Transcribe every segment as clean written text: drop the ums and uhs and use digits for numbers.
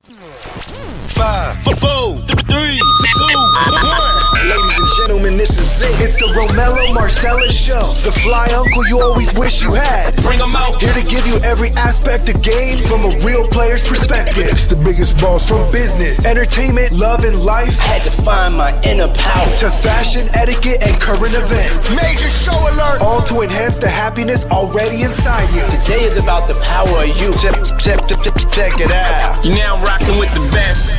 5, 4, 3, 2, 1. Ladies and gentlemen, this is it. It's the Romello Marcellus Show. The fly uncle you always wish you had. Bring 'em out. Here to give you every aspect of game from a real player's perspective. It's the biggest boss from business, entertainment, love, and life. Had to find my inner power. To fashion, etiquette, and current events. Major show alert. All to enhance the happiness already inside you. Today is about the power of you. Check it out. You're now rocking with the best.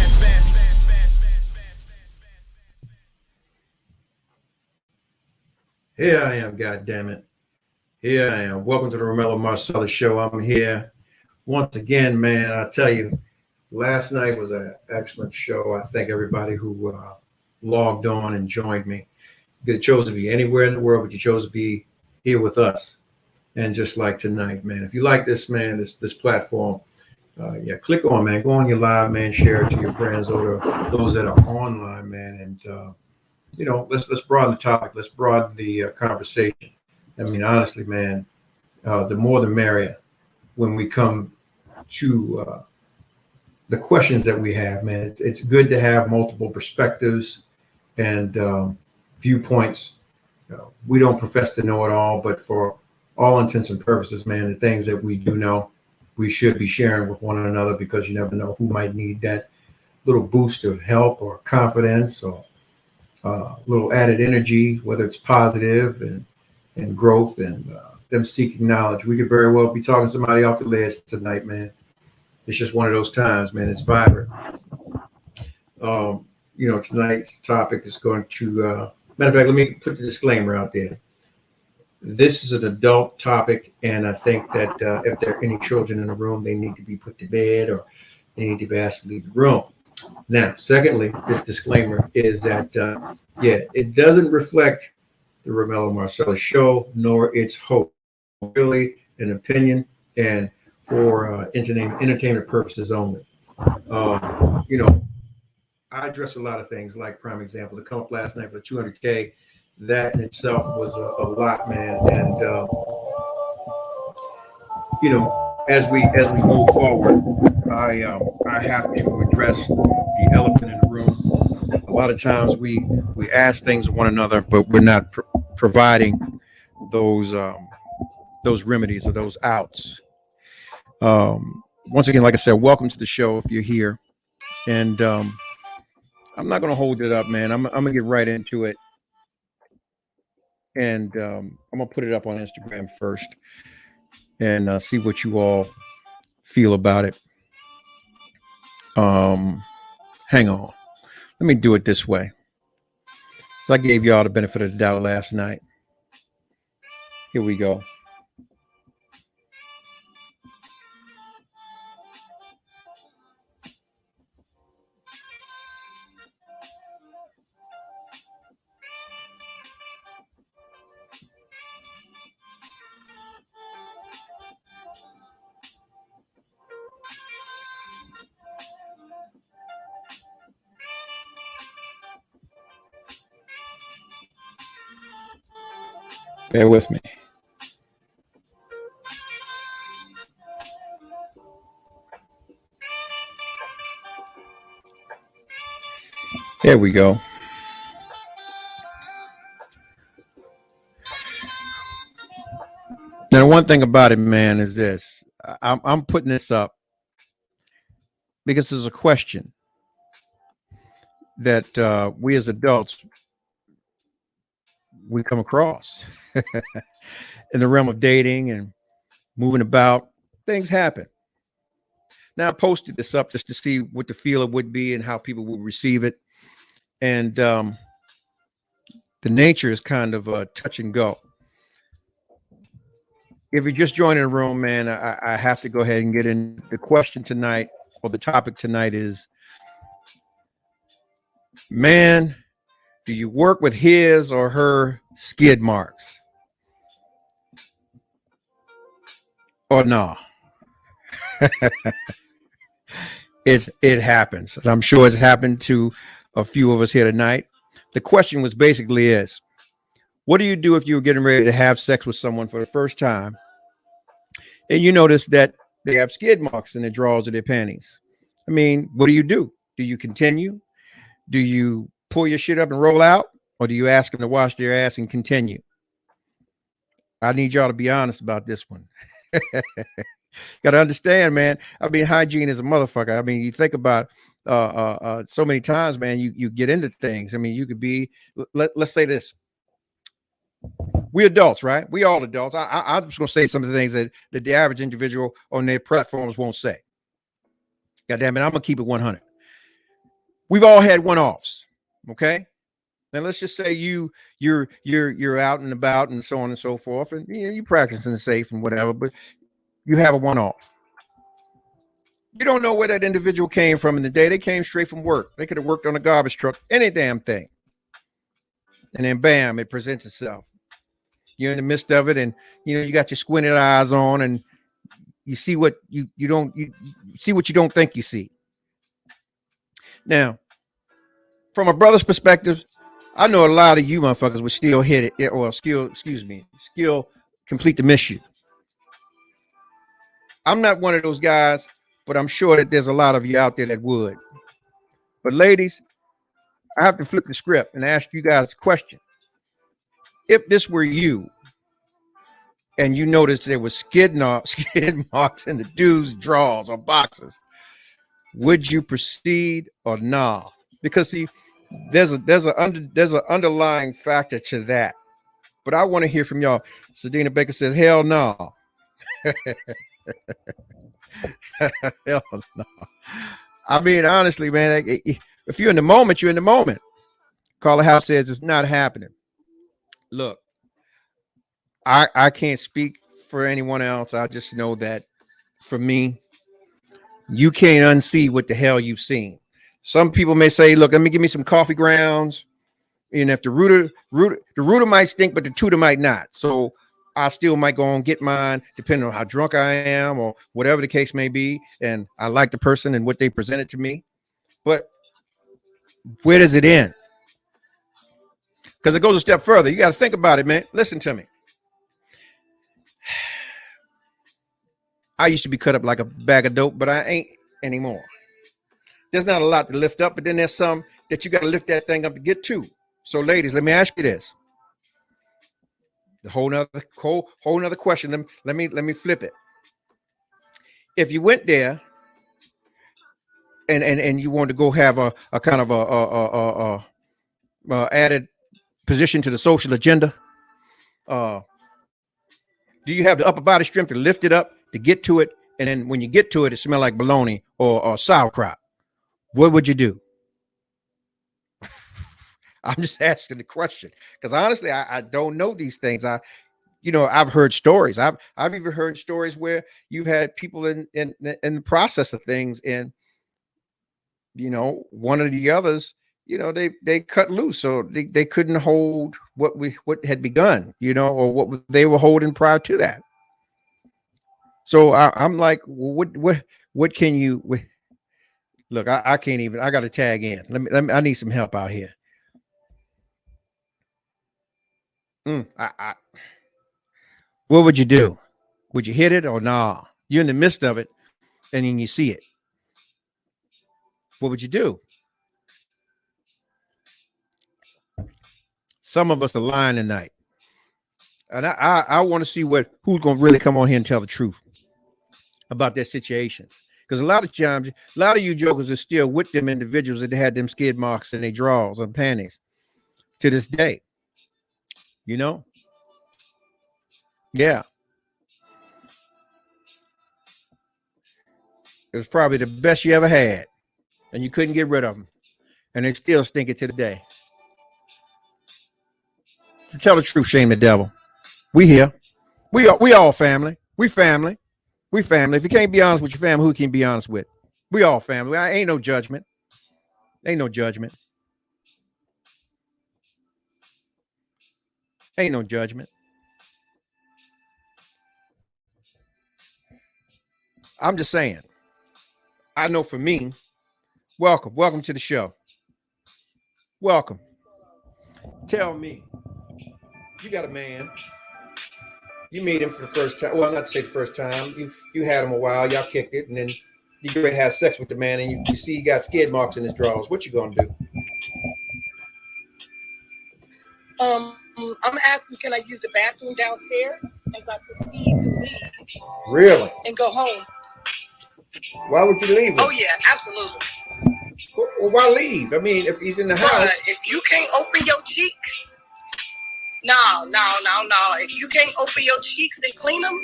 Here I am, goddammit. Here I am. Welcome to the Romello Marcellus Show. I'm here once again, man. I tell you, last night was an excellent show. I thank everybody who logged on and joined me. You could have chose to be anywhere in the world, but you chose to be here with us. And just like tonight, man, if you like this, man, this platform, click on, man. Go on your live, man. Share it to your friends or to those that are online, man. And let's broaden the topic. Let's broaden the conversation. I mean, honestly, man, the more the merrier when we come to the questions that we have, man. It's good to have multiple perspectives and viewpoints. We don't profess to know it all, but for all intents and purposes, man, the things that we do know, we should be sharing with one another because you never know who might need that little boost of help or confidence or little added energy, whether it's positive and growth and them seeking knowledge. We could very well be talking somebody off the ledge tonight, man. It's just one of those times, man. It's vibrant. Tonight's topic is going to, matter of fact, let me put the disclaimer out there. This is an adult topic, and I think that if there are any children in the room, they need to be put to bed or they need to be asked to leave the room. Now, secondly, this disclaimer is that, it doesn't reflect the Romello Marcellus Show, nor its host. Really an opinion and for entertainment purposes only. I address a lot of things, like prime example, to come up last night for 200K. That in itself was a lot, man. And, as we move forward, I have to address the elephant in the room. A lot of times we ask things of one another, but we're not providing those remedies or those outs. Once again, like I said, welcome to the show if you're here. And I'm not going to hold it up, man. I'm going to get right into it. And I'm going to put it up on Instagram first and see what you all feel about it. Hang on. Let me do it this way. So I gave y'all the benefit of the doubt last night. Here we go. Bear with me. There we go. Now, the one thing about it, man, is this. I'm putting this up because there's a question that we as adults, we come across in the realm of dating and moving about. Things happen. Now, I posted this up just to see what the feel would be and how people would receive it. And the nature is kind of touch and go. If you're just joining the room, man, I have to go ahead and get in. The question tonight, or the topic tonight, is, man, do you work with his or her skid marks? Or no? It happens. I'm sure it's happened to a few of us here tonight. The question was basically is, what do you do if you were getting ready to have sex with someone for the first time and you notice that they have skid marks in their drawers or their panties? I mean, what do you do? Do you continue? Do you pull your shit up and roll out? Or do you ask them to wash their ass and continue? I need y'all to be honest about this one. Got to understand, man. I mean, hygiene is a motherfucker. I mean, you think about so many times, man, you get into things. I mean, you could be, let's say this. We adults, right? We all adults. I'm just going to say some of the things that the average individual on their platforms won't say. God damn it, I'm going to keep it 100. We've all had one-offs, okay? And let's just say you're out and about and so on and so forth, and you practicing safe and whatever, but you have a one-off. You don't know where that individual came from in the day. They came straight from work. They could have worked on a garbage truck, any damn thing. And then bam, it presents itself. You're in the midst of it, and you got your squinted eyes on, and you see what you see what you don't think you see. Now, from a brother's perspective, I know a lot of you motherfuckers would still hit it, or still complete the mission. I'm not one of those guys, but I'm sure that there's a lot of you out there that would. But ladies, I have to flip the script and ask you guys a question. If this were you, and you noticed there was skid marks in the dude's drawers or boxes, would you proceed or nah? Because see, there's an underlying factor to that. But I want to hear from y'all. Sadina Baker says, hell no. Hell no. I mean, honestly, man, if you're in the moment, you're in the moment. Carla House says it's not happening. Look, I can't speak for anyone else. I just know that for me, you can't unsee what the hell you've seen. Some people may say, look, let me give me some coffee grounds. And if the rooter might stink, but the tutor might not. So I still might go and get mine, depending on how drunk I am or whatever the case may be. And I like the person and what they presented to me. But where does it end? Because it goes a step further. You got to think about it, man. Listen to me. I used to be cut up like a bag of dope, but I ain't anymore. There's not a lot to lift up, but then there's some that you got to lift that thing up to get to. So, ladies, let me ask you this. The whole nother question. Let me flip it. If you went there and you wanted to go have a kind of a added position to the social agenda, do you have the upper body strength to lift it up to get to it? And then when you get to it, it smells like bologna or sauerkraut. What would you do? I'm just asking the question because honestly, I don't know these things. I've heard stories. I've even heard stories where you've had people in the process of things, and one of the others, they cut loose, so they couldn't hold what had begun, or what they were holding prior to that. So I'm like, what can you? Look, I can't even. I got to tag in. Let me. I need some help out here. What would you do? Would you hit it or nah? You're in the midst of it, and then you see it. What would you do? Some of us are lying tonight, and I want to see who's going to really come on here and tell the truth about their situations. Because a lot of times, a lot of you jokers are still with them individuals that had them skid marks in their drawers and panties to this day. Yeah. It was probably the best you ever had, and you couldn't get rid of them, and they still stink it to the day. To tell the truth, shame the devil. We here. We all family. We family. We family. If you can't be honest with your family, who can you be honest with? We all family. I ain't no judgment. Ain't no judgment. Ain't no judgment. I'm just saying. I know for me, welcome to the show. Welcome. Tell me, you got a man. You meet him for the first time. Well, not to say the first time. You had him a while. Y'all kicked it, and then you get ready to have sex with the man, and you see he got skid marks in his drawers. What you gonna do? I'm asking, can I use the bathroom downstairs as I proceed to leave? Really? And go home. Why would you leave him? Oh yeah, absolutely. Well, why leave? I mean, if he's in the house. Bruh, if you can't open your cheeks, no. If you can't open your cheeks and clean them,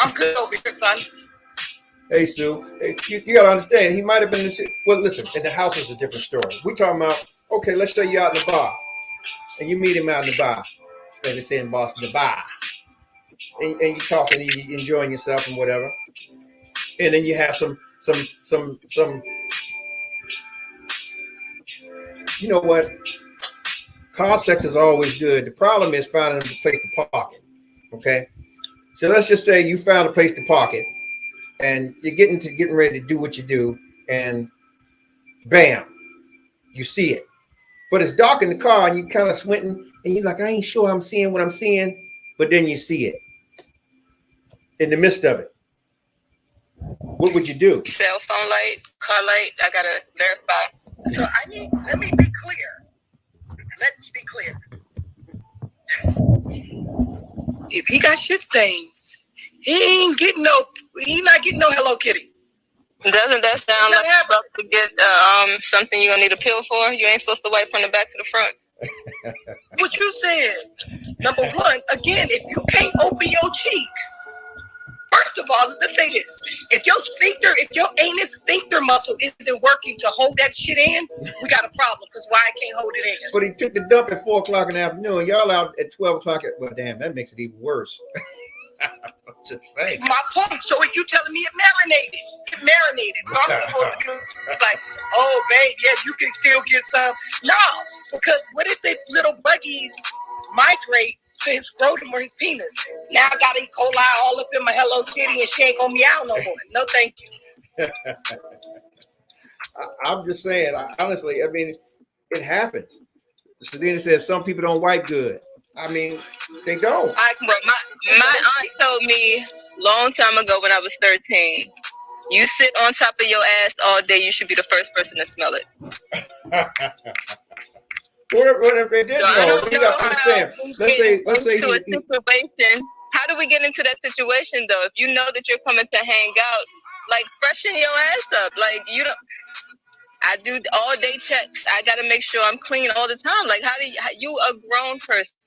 I'm good over here, son. Hey, Sue, you got to understand, he might have been in the. Well, listen, in the house is a different story. We talking about, okay, let's say you're out in the bar, and you meet him out in the bar, as they say in Boston, the bar, and you're talking, and you're enjoying yourself and whatever, and then you have some. You know what? Car sex is always good. The problem is finding a place to park it. Okay, so let's just say you found a place to park it, and you're getting ready to do what you do, and bam, you see it. But it's dark in the car, and you kind of squinting, and you're like, I ain't sure I'm seeing what I'm seeing, but then you see it in the midst of it. What would you do? Cell phone light, car light. I gotta verify. So let me be clear. Let me be clear. If he got shit stains, he's not getting no Hello Kitty. Doesn't that sound like you're about to get something you're gonna need a pill for? You ain't supposed to wipe from the back to the front. What you said. Number one, again, if you can't open your cheeks. First of all, let's say this. If your anus sphincter muscle isn't working to hold that shit in, we got a problem, because why I can't hold it in? But he took the dump at 4 o'clock in the afternoon. Y'all out at 12 o'clock. Well, damn, that makes it even worse. I'm just saying. My point. So are you telling me it marinated? So I'm supposed to be like, oh, babe, yeah, you can still get some. No, because what if the little buggies migrate to his scrotum or his penis? Now I got E. coli all up in my Hello Kitty, and she ain't gonna meow no more. No, thank you. I'm just saying, honestly, I mean, it happens. Selena says some people don't wipe good. I mean, they don't. My aunt told me long time ago when I was 13, you sit on top of your ass all day, you should be the first person to smell it. What if they did? So I don't know Let's say to a situation. How do we get into that situation though? If you know that you're coming to hang out, like freshen your ass up. Like I do all day checks. I got to make sure I'm clean all the time. Like you a grown person.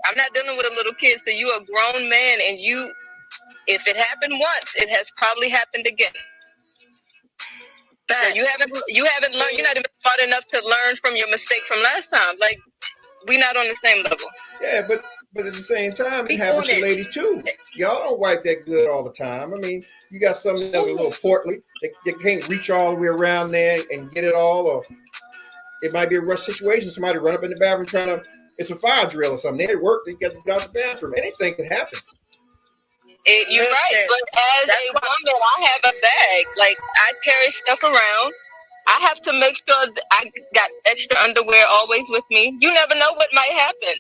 I'm not dealing with a little kid. So you a grown man, and if it happened once, it has probably happened again. So you haven't learned. You're not even smart enough to learn from your mistake from last time. Like we not on the same level. Yeah, but at the same time, it happens to ladies too. Y'all don't wipe that good all the time. I mean, you got something that's a little portly. They can't reach all the way around there and get it all, or it might be a rush situation. Somebody run up in the bathroom it's a fire drill or something. They at work, they got to go out the bathroom. Anything could happen. You're right, but as a woman, I have a bag. Like I carry stuff around. I have to make sure that I got extra underwear always with me. You never know what might happen.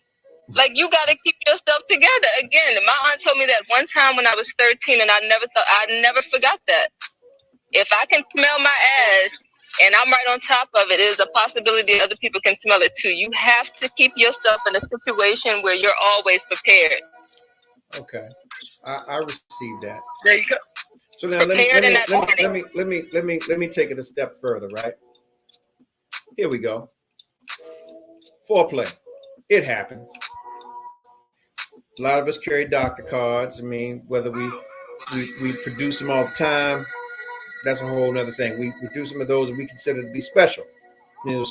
Like you got to keep yourself together. Again, my aunt told me that one time when I was 13, and I never forgot that. If I can smell my ass and I'm right on top of it, there's a possibility other people can smell it too. You have to keep yourself in a situation where you're always prepared. Okay, I received that. There you go. So now let me take it a step further. Right here we go. Foreplay. It happens. A lot of us carry doctor cards. I mean, whether we produce them all the time, that's a whole other thing. We do some of those that we consider to be special. You know,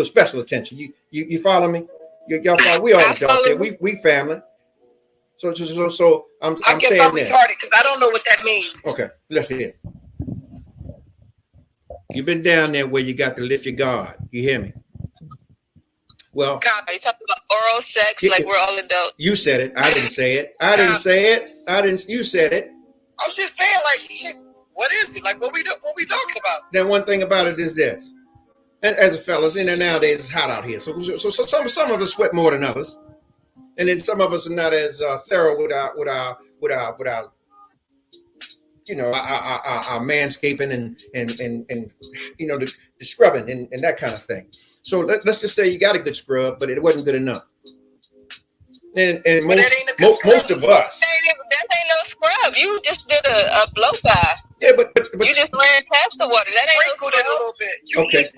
special attention. You follow me? Y'all follow? We all adults here. We family. So I'm I guess saying I'm this. retarded because I don't know what that means. Okay, let's hear it. You've been down there where you got to lift your guard. You hear me? Well, are you talking about oral sex? Like we're all adults. You said it. I didn't say it. You said it. I'm just saying, like, shit, what is it? Like, what we talking about? Then one thing about it is this. As a fellas, nowadays it's hot out here. So some of us sweat more than others, and then some of us are not as thorough with our our manscaping and the scrubbing and that kind of thing. So let's just say you got a good scrub, but it wasn't good enough. And most of us. That ain't no scrub. You just did a blow by. Yeah, but you just ran past the water. That ain't sprinkled no it a little bit. You okay.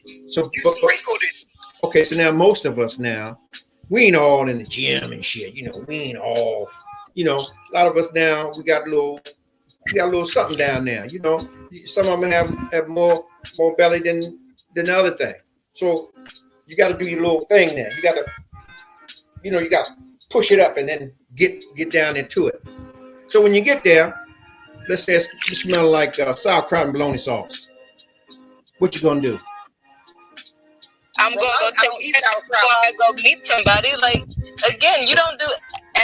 it. So you sprinkled it. Okay, so now most of us now, we ain't all in the gym and shit. We ain't all, a lot of us now, we got a little something down there. Some of them have more belly than the other thing. So you got to do your little thing there. You got to, you got to push it up and then get down into it. So when you get there, let's say it smells like sauerkraut and bologna sauce. What you gonna do? I'm gonna go take before I go meet somebody. Like, again, you don't do.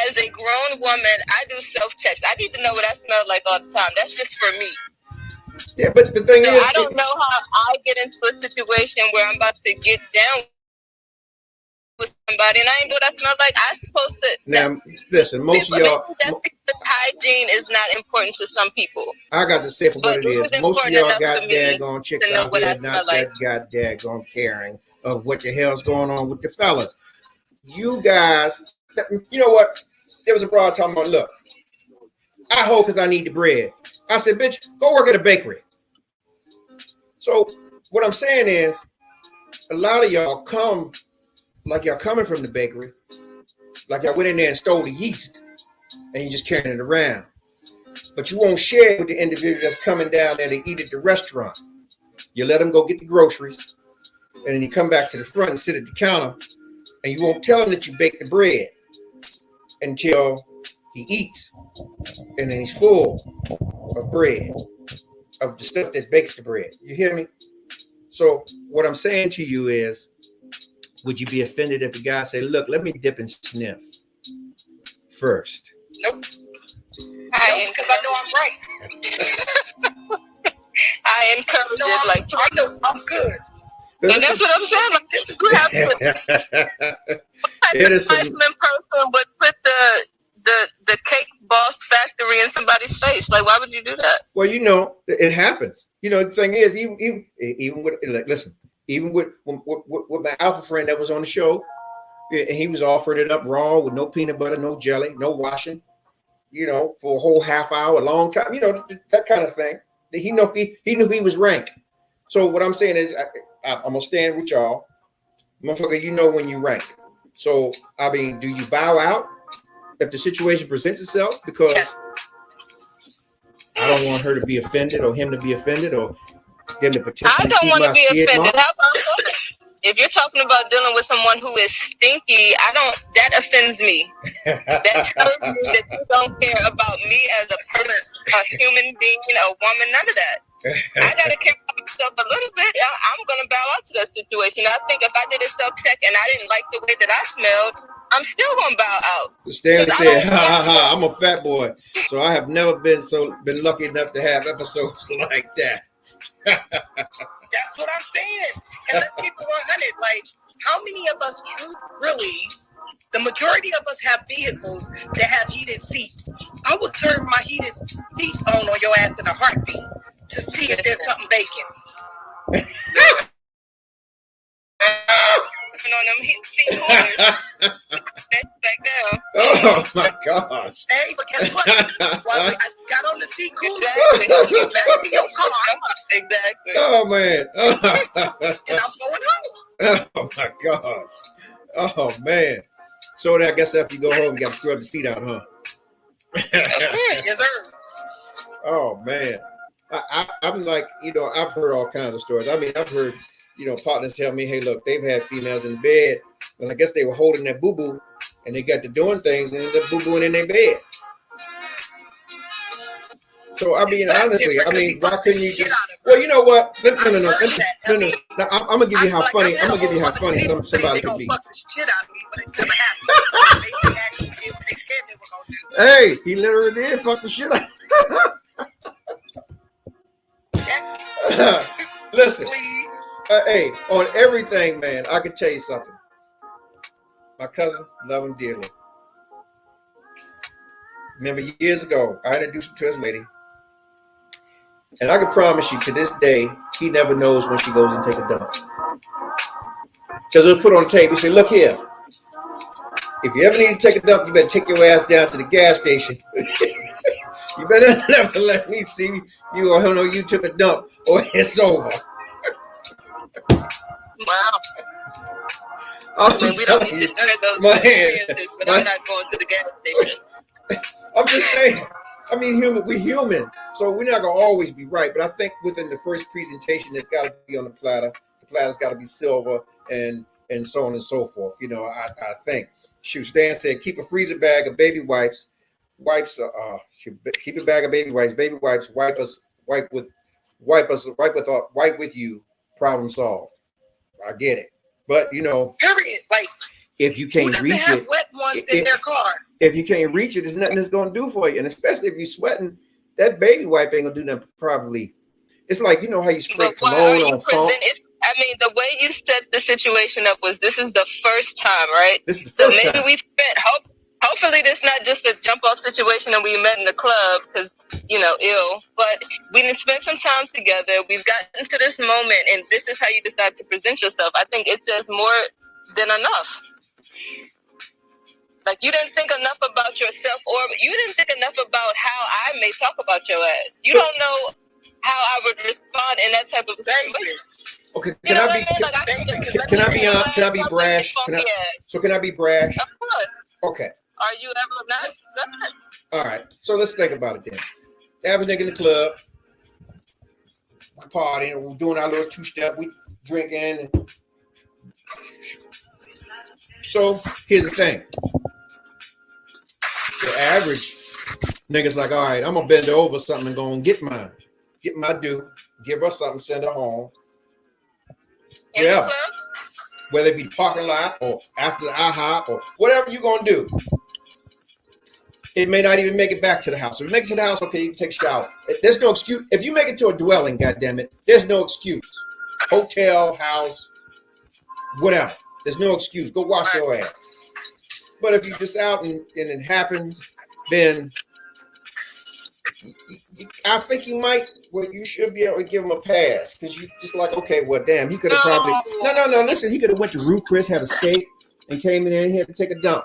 As a grown woman, I do self-checks. I need to know what I smell like all the time. That's just for me. Yeah, but the thing is, I don't know how I get into a situation where I'm about to get down with somebody and I ain't know what I smell like. I'm supposed to. Now, listen, most of y'all. Hygiene is not important to some people. I got to say for what it is. Most of y'all got daggone chicks out there not that got daggone caring of what the hell's going on with the fellas. You guys, you know what? There was a broad talking about, look, I hope because I need the bread. I said, bitch, go work at a bakery. So what I'm saying is, a lot of y'all come like y'all coming from the bakery, like y'all went in there and stole the yeast, and you just carrying it around. But you won't share it with the individual that's coming down there to eat at the restaurant. You let them go get the groceries, and then you come back to the front and sit at the counter, and you won't tell him that you baked the bread until he eats, and then he's full of bread, of the stuff that bakes the bread. You hear me? So what I'm saying to you is, would you be offended if the guy say, look, let me dip and sniff first? Nope. Because I know I'm right. I encourage it. Like, I know I'm good. And that's what I'm saying. Like, you have to. What person would put the cake boss factory in somebody's face? Like, why would you do that? Well, it happens. The thing is, even with, like, listen, even with my alpha friend that was on the show, and he was offering it up raw with no peanut butter, no jelly, no washing, for a whole half hour, a long time, that kind of thing. He knew he was rank. So what I'm saying is, I'm gonna stand with y'all, motherfucker. When you rank. So I mean, do you bow out if the situation presents itself? Because I don't want her to be offended or him to be offended or them to potentially. I don't want to be offended. How about if you're talking about dealing with someone who is stinky? That offends me. That tells me that you don't care about me as a person, a human being, a woman, none of that. I gotta care about myself a little bit. I'm gonna bow out to that situation. I think if I did a self-check and I didn't like the way that I smelled, I'm still gonna bow out. Stanley said, ha ha ha, I'm a fat boy. So I have never been lucky enough to have episodes like that. That's what I'm saying. And let's keep it 100. Like, how many of us really, the majority of us have vehicles that have heated seats. I would turn my heated seats on your ass in a heartbeat to see if there's something baking. On them seat coolers. Back down. Oh my gosh. Hey, but guess what? While I got on the seat cooler, get back to your car. Exactly. Oh man. And I'm going home. Oh my gosh. Oh man. So I guess after you go home, you got to scrub the seat out, huh? Yes, sir. Oh man. I'm like, I've heard all kinds of stories. I mean, I've heard, partners tell me, hey, look, they've had females in bed, and I guess they were holding their boo-boo, and they got to doing things, and ended up boo-booing in their bed. So, I mean, honestly, why couldn't you just, well, you know what? No. I'm going to give you how funny, somebody could be. Hey, he literally did fuck the shit out. Listen, hey, on everything, man, I can tell you something. My cousin, love him dearly. Remember years ago, I introduced him to his lady. And I can promise you, to this day, he never knows when she goes and take a dump. Because it'll put on the table, say, look here. If you ever need to take a dump, you better take your ass down to the gas station. You better never let me see you or know you took a dump or it's over. Wow. I mean, we don't need to share those experiences, but I'm not going to the gas station. I'm just saying. I mean, we're human, so we're not gonna always be right. But I think within the first presentation, it's got to be on the platter. The platter's got to be silver, and so on and so forth. You know, I think. Shoot, Stan said, keep a freezer bag of baby wipes. Keep a bag of baby wipes. Baby wipes. Wipe with you. Problem solved. I get it, but you know, period. Like, if you can't reach have it, wet ones in their car. If you can't reach it, there's nothing it's gonna do for you. And especially if you're sweating, that baby wipe ain't gonna do nothing. Probably, it's like, you know how you spray cologne on phone. I mean, the way you set the situation up was this is the first time, right? This is the first time. So maybe we spent. Hopefully, this not just a jump off situation and we met in the club because, you know, ill. But we didn't spend some time together. We've gotten to this moment, and this is how you decide to present yourself. I think it says more than enough. Like, you didn't think enough about yourself, or you didn't think enough about how I may talk about your ass. You don't know how I would respond in that type of situation. Okay, can I be brash? Can I be brash? Of course. Okay. Are you ever not? All right. So let's think about it then. Have a nigga in the club, we partying, we're doing our little two-step, we drinking. So here's the thing. The average nigga's like, all right, I'm gonna bend over something and go and get mine. Get my due, give her something, send her home. Yeah. Whether it be the parking lot or after the IHOP or whatever you're gonna do. It may not even make it back to the house. If it makes it to the house, okay, you can take a shower. There's no excuse. If you make it to a dwelling, goddammit, there's no excuse. Hotel, house, whatever. There's no excuse. Go wash your ass. But if you're just out and it happens, then I think you should be able to give him a pass, because you just like, okay, well, damn, he could have probably no. Listen, he could have went to Ruth Chris, had a steak, and came in there and he had to take a dump.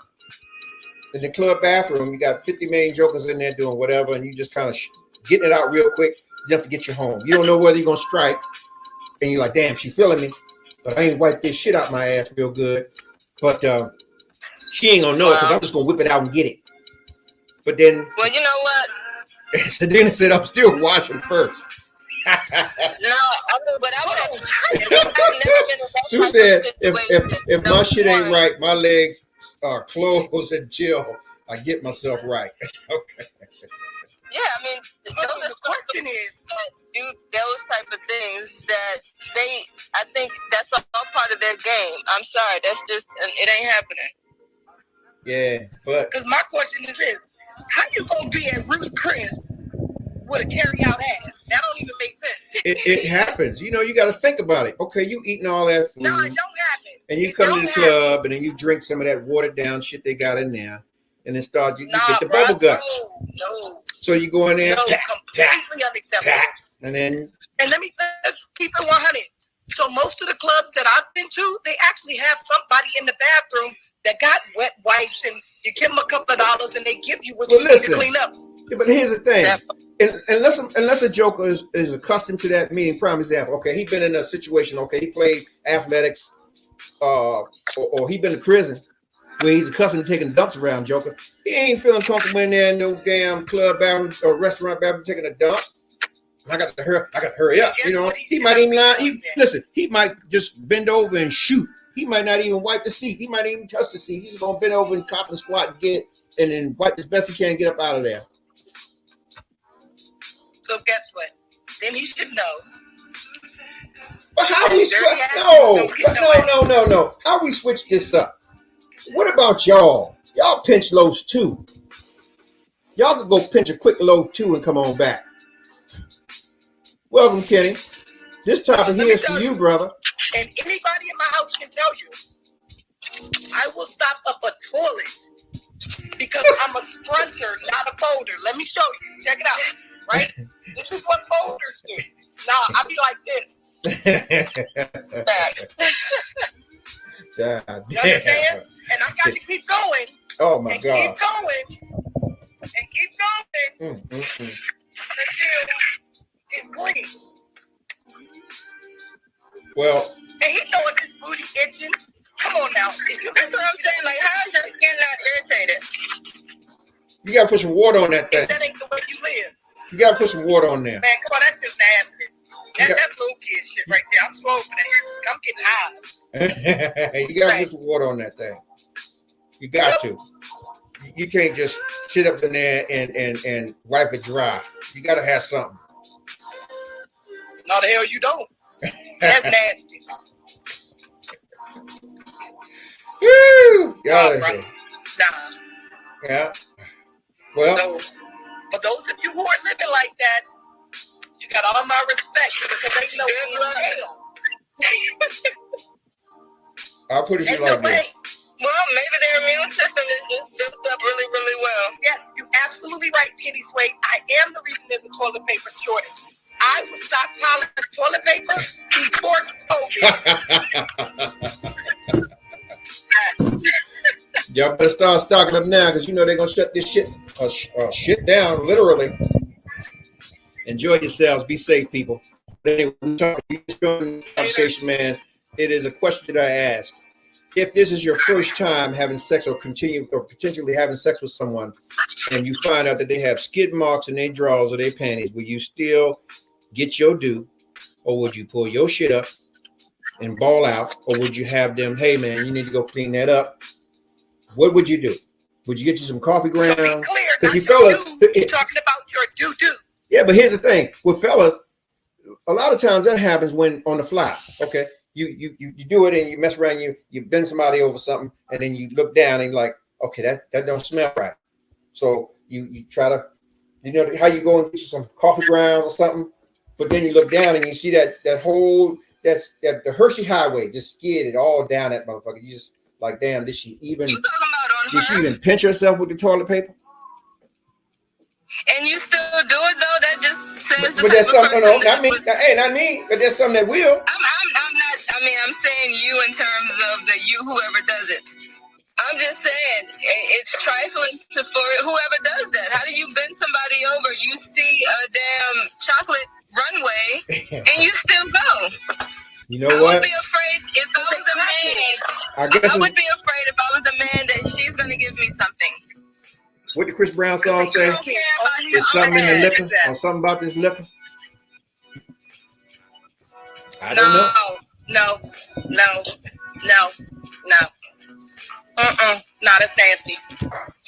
In the club bathroom, you got 50 million jokers in there doing whatever, and you just kind of getting it out real quick just to get you home. You don't know whether you're gonna strike, and you're like, damn, she feeling me, but I ain't wiped this shit out my ass real good. But she ain't gonna know because I'm just gonna whip it out and get it. But then, well, you know what? Sedina said, I'm still washing first. No, I mean, but I would have never been in that Sue said, if my shit ain't right, my legs are closed until I get myself right. Okay. Yeah, I mean, the question is, do those type of things that I think that's all part of their game. I'm sorry, that's just, it ain't happening. Yeah, but because my question is this: how you gonna be at Ruth Chris with a carry-out ass? That don't even make sense. It happens. You know, you got to think about it. Okay, you eating all that food. No, it don't happen. And you come to the club and then you drink some of that watered down shit they got in there, and then you get the bubble gut. No. So you go in there, completely unacceptable. And let me let's keep it 100. So most of the clubs that I've been to, they actually have somebody in the bathroom that got wet wipes, and you give them a couple of dollars and they give you what you need to clean up. Yeah, but here's the thing. Unless a joker is accustomed to that, meaning, prime example, okay, he been in a situation, okay, he played athletics, or he been in prison where he's accustomed to taking dumps around jokers. He ain't feeling comfortable in there in no damn club bathroom or restaurant bathroom taking a dump. I got to hurry up. You know, he might even lie. He might just bend over and shoot. He might not even wipe the seat. He might even touch the seat. He's gonna bend over and cop and squat and get, and then wipe as best he can and get up out of there. So guess what? Then he should know. But how we switch? No. How we switch this up? What about y'all? Y'all pinch loaves too. Y'all could go pinch a quick loaf too and come on back. Welcome, Kenny. This topic here is for you, brother. And anybody in my house can tell you, I will stop up a toilet because I'm a scruncher, not a folder. Let me show you. Check it out. right? This is what folders do. Nah, I be like this. You understand? And I got to keep going. Oh my and God. Keep going. And keep going until it's green. Well, and he knowing his booty itching. Come on now. That's what I'm saying. Like, how is your skin not irritated? you gotta put some water on that thing. That ain't the way you live. You gotta put some water on there. Man, come on, that's just nasty. That's little kid shit right there. I'm too old for that. I'm getting high. You gotta put some water on that thing. You got to. You can't just sit up in there and wipe it dry. You gotta have something. No, the hell you don't. That's nasty. Woo! Nah, bro. Nah. Yeah. Well. So, for those of you who are living like that, you got all my respect because ain't no way in hell. I'll put it Ain't like no way. this. Well, maybe their immune system is just built up really, really well. Yes, you're absolutely right, Penny Sway. I am the reason there's a toilet paper shortage. I was stockpiling toilet paper before COVID. Y'all better start stocking up now because you know they're gonna shut this shit down, literally. Enjoy yourselves. Be safe, people. Anyway, we talk conversation, man. It is a question that I ask. If this is your first time having sex or potentially having sex with someone, and you find out that they have skid marks in their drawers or their panties, will you still get your due, or would you pull your shit up and ball out, or would you have them, hey man, you need to go clean that up? What would you do? Would you get you some coffee grounds? So be clear, because you fellas, you're talking about your doo-doo. Yeah, but here's the thing with fellas, a lot of times that happens when on the fly. Okay, you do it and you mess around, you bend somebody over something, and then you look down and you're like, okay, that don't smell right. So you try to, you know how you go and get you some coffee grounds or something, but then you look down and you see that the Hershey Highway just skid it all down that motherfucker. You just like, damn, did she even pinch herself with the toilet paper? And you still do it though? That just says but there's something, no, not me. Not me, but there's something that will. I'm not. I mean, I'm saying you in terms of the you, whoever does it. I'm just saying it's trifling for whoever does that. How do you bend somebody over? You see a damn chocolate runway, and you still go. You know what? I would be afraid if I was a man. I would be afraid if I was a man that she's gonna give me something. What did Chris Brown song say? There's something in the liquor or something about this liquor. I don't know. No. No, that's nasty.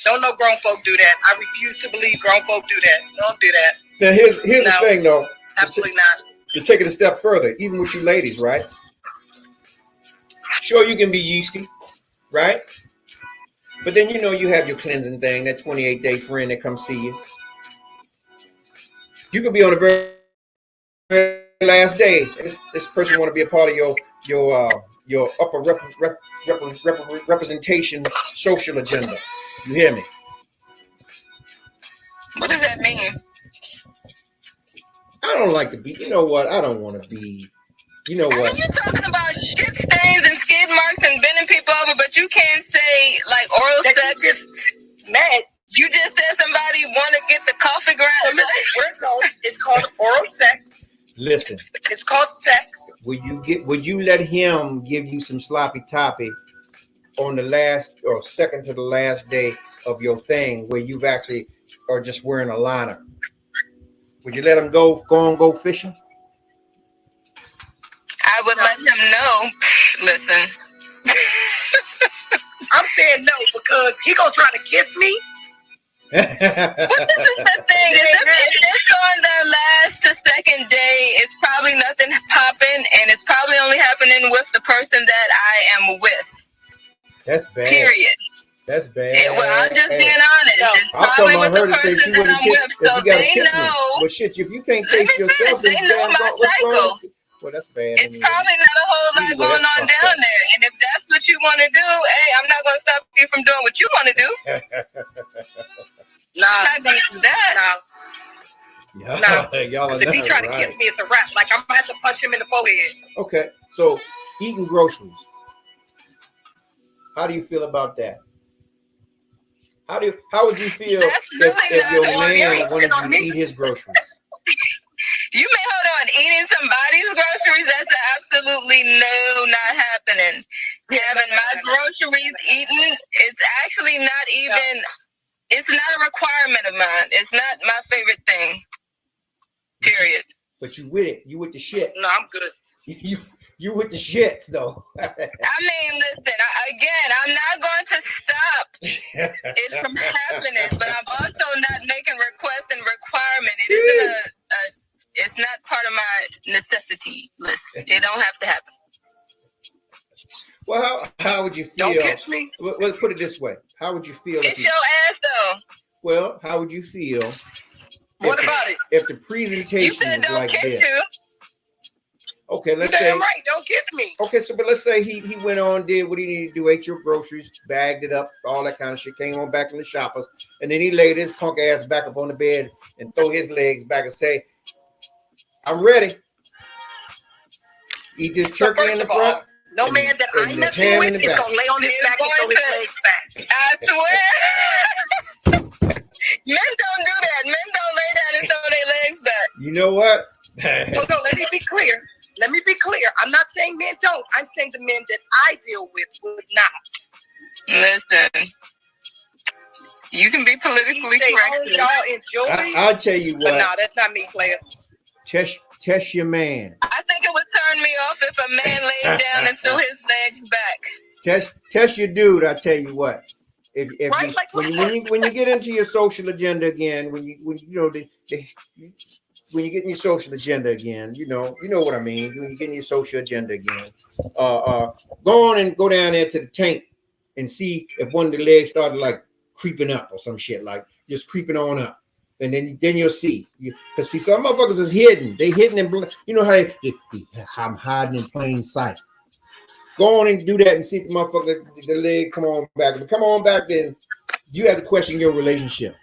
Don't no grown folk do that. I refuse to believe grown folk do that. Don't do that. Now here's the thing though. Absolutely not. To take it a step further, even with you ladies, right? Sure, you can be yeasty, right? But then you know you have your cleansing thing, that 28-day friend that comes see you. You could be on the very, very last day. This person want to be a part of your upper representation social agenda. You hear me? What does that mean? I don't like to be. You know what? I don't want to be. You know what? I mean, you're talking about shit stains and skid marks and bending people over, but you can't say like oral sex. Just mad. You just said somebody want to get the coffee ground. It's called oral sex. Listen. It's called sex. Would you let him give you some sloppy toppy on the last or second to the last day of your thing where you've actually are just wearing a liner? Would you let him go fishing? I would let him know. Listen. I'm saying no because he gonna try to kiss me. Well, this is the thing. If it's on the last to second day, it's probably nothing popping, and it's probably only happening with the person that I am with. That's bad. Period. That's bad. Well, I'm just being honest. No. It's probably with the person that I'm with, so they know. Well, shit, if you can't taste yourself, they know my cycle. Well, that's bad. It's probably not a whole lot going on down there. And if that's what you want to do, hey, I'm not going to stop you from doing what you want to do. Nah, I'm not going to do that. Yeah, Nah, y'all are if he not try to right. kiss me, it's a wrap. Like I'm gonna have to punch him in the forehead. Okay, so eating groceries. How do you feel about that? How would you feel That's really if your not man wanted on to me. eat his groceries? You may hold on. Eating somebody's groceries, that's absolutely not happening. Having my groceries eaten is actually not even, it's not a requirement of mine. It's not my favorite thing. Period. But you with it. You with the shit. No, I'm good. You with the shit though. I mean, listen, again, I'm not going to stop it from happening, but I'm also not making requests and requirement. It isn't it's not part of my necessity list. It don't have to happen. Well, how would you feel? Don't kiss me. Well, put it this way. How would you feel? It's your ass, though. Well, how would you feel? What about it? If the You presentation said was don't like kiss this? you. Okay, let's You say. damn right. Don't kiss me. Okay, so but let's say he went on, did what he needed to do, ate your groceries, bagged it up, all that kind of shit, came on back in the shoppers, and then he laid his punk ass back up on the bed and throw his legs back and say, "I'm ready." Eat this So turkey first in the of all, front. no and- man that and I'm the messing ham with in the is back. gonna lay on his He's back and throw going his to- legs back. I swear. Men don't do that. Men don't lay down and throw their legs back. You know what? So no, let me be clear. Let me be clear. I'm not saying men don't. I'm saying the men that I deal with would not. Listen, you can be He politically say, correct. "Oh, y'all enjoy," I'll tell you but what. no, that's not me, player. Test your man. I think it would turn me off if a man laid down and threw his legs back. Test your dude. I tell you what. If Right, you, like when you get into your social agenda again, when you get in your social agenda again, you know what I mean. When you get in your social agenda again, go on and go down there to the tank and see if one of the legs started like creeping up or some shit, like just creeping on up, and then you'll see. Because see, some motherfuckers is hidden. They hidden in, you know how I'm hiding in plain sight. Go on and do that and see if the motherfucker, the leg come on back. If it come on back, then you have to question your relationship.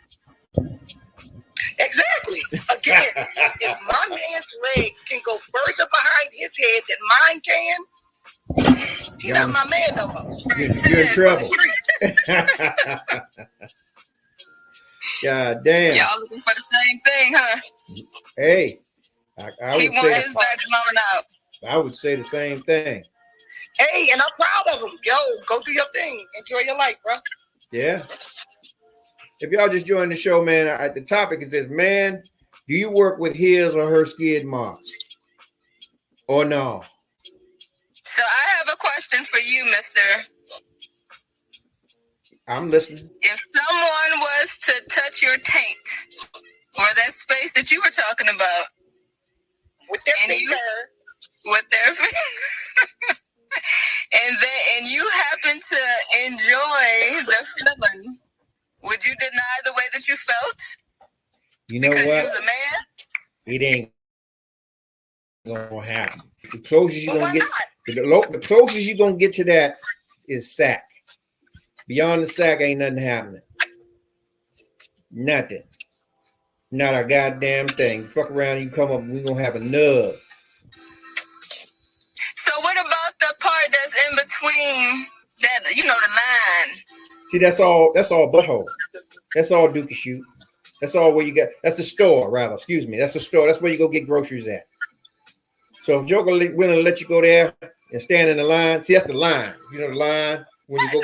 Exactly. Again, if my man's legs can go further behind his head than mine can, he's not my man no more. You're in trouble. God damn. Y'all looking for the same thing, huh? Hey, I He would wants say his back blown out. I would say the same thing. Hey, and I'm proud of him. Yo, go do your thing. Enjoy your life, bro. Yeah. If y'all just joined the show, man, the topic is this: man, do you work with his or her skid marks, or no? So I have a question for you, mister. I'm listening. If someone was to touch your taint or that space that you were talking about With their And you- finger. with their and you happen to enjoy the feeling, would you deny the way that you felt You know because what? you're the man? It ain't gonna happen. The closest you're Well, gonna why get, not? the closest you're gonna get to that is sack. Beyond the sack, ain't nothing happening. Nothing. Not a goddamn thing. Fuck around, you come up, we gonna have a nub. So what about the part that's in between that, the line? See, that's all butthole. That's all dookie shoot. That's all where you get. That's the store, rather. Excuse me. That's the store. That's where you go get groceries at. So if Joker willing to let you go there and stand in the line, see, that's the line. You know the line when you go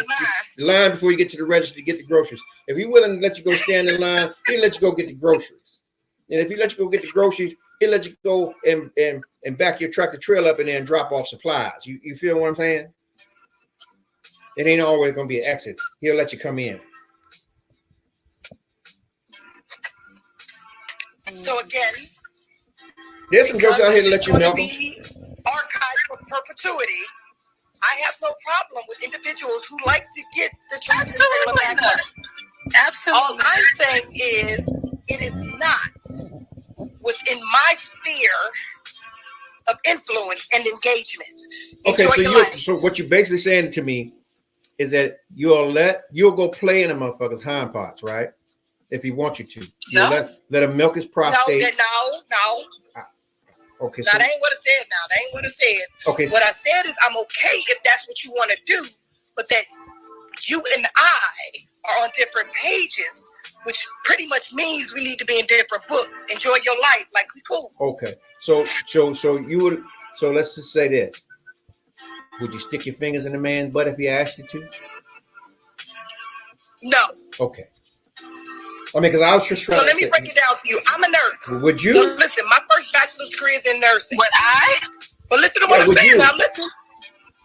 the line before you get to the register to get the groceries. If he's willing to let you go stand in line, he'll let you go get the groceries. And if he let you go get the groceries, he'll let you go and back your tractor trailer up and then drop off supplies. You feel what I'm saying? It ain't always gonna be an exit. He'll let you come in. So again, There's some jokes out here to let it's you gonna know. be archived for perpetuity. I have no problem with individuals who like to get the tractor trailer back up. Absolutely. All I'm saying is it is not within my sphere of influence and engagement. Okay, Enjoy your life. so what you're basically saying to me is that you'll go play in a motherfucker's hind parts, right? If he wants you to, No. let him milk his prostate. No. Okay. Now, that ain't what I said. Okay. What I said is I'm okay if that's what you want to do, but that you and I are on different pages, which pretty much means we need to be in different books. Enjoy your life. Like, we cool. Okay. So you would. So let's just say this. Would you stick your fingers in a man's butt if he asked you to? No. Okay. I mean, because I was just trying So let me break it down to you. I'm a nurse. Would you? So listen, my first bachelor's degree is in nursing. Would I? But listen to what I'm saying. Now listen.